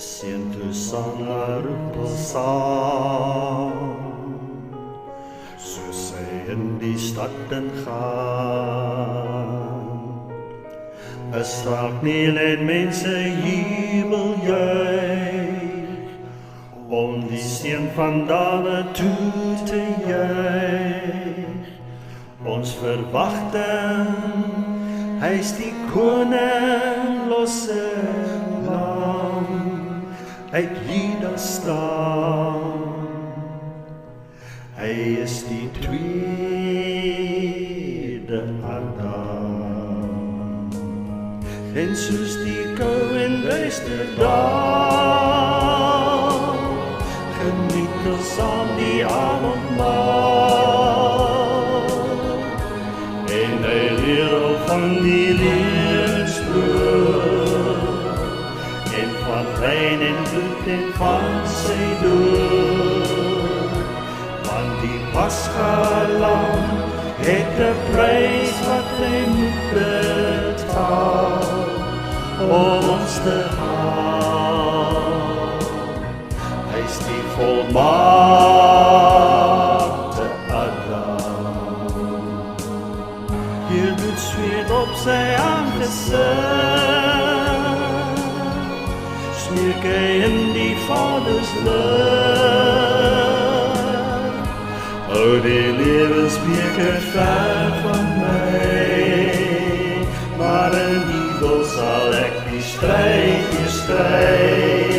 seun toe sanger roepel saam, soos hy in die stad ingaan. Is dalk nie net mense jubel juig, om die seun van Dane toe te juig. Ons verwagting, hy's die koning, losse lam, uit Juda stam. Hy is die tweede Adam. En soos die kou en duister dae, geniet ons saam die avondmaal. En hy leer al van die lewensbrood, en van wyn en bloed en van sy dood. Want die Pascha-lam het 'n prys wat hy moet betaal, om ons te haal. Hy's die volmaakte Adam. Hier doet zweet op sy aangesig, smeek hy in die Vaders lig. Hou die lewensbeker ver van my, maar in die sal ek die stryd bestry.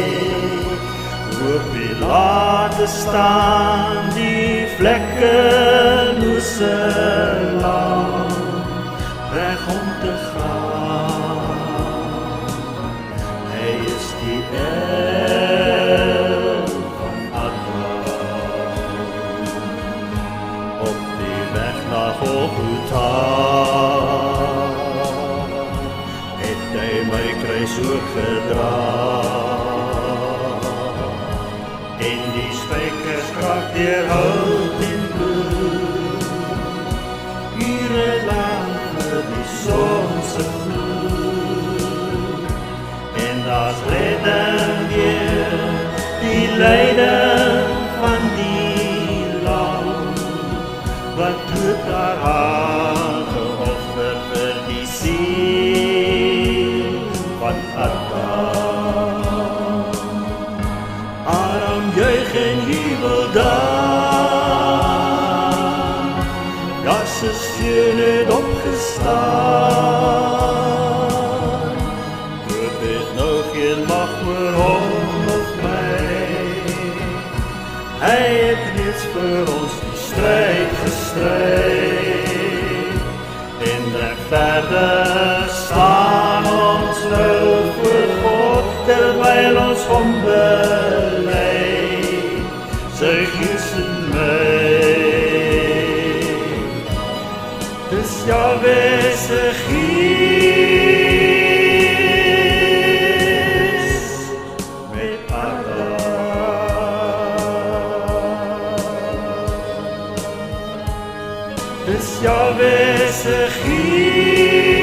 Oor Pilate staan die vlekkelose lam, reg om te gaan. Hy is die van Adam, op die weg na Golgotha. My kruis ook gedra, en die spykers krak deur hout en bloed, ure lang vir die son se gloed. En daar's redding weer, die lyding van die lam, wat dood daar aangeoffer vir die siel van Adam. Aram juig en jubel dan, dat sy seun het opgestaan. Dood het nou geen mag oor hom of my, hy het reeds vir ons die stryd gestryd, en regverdig staan ons nou voor God, terwyl ons hom bely, sy gees in my. Dis Jahweh se gees met Adam. Dis Jahweh se gees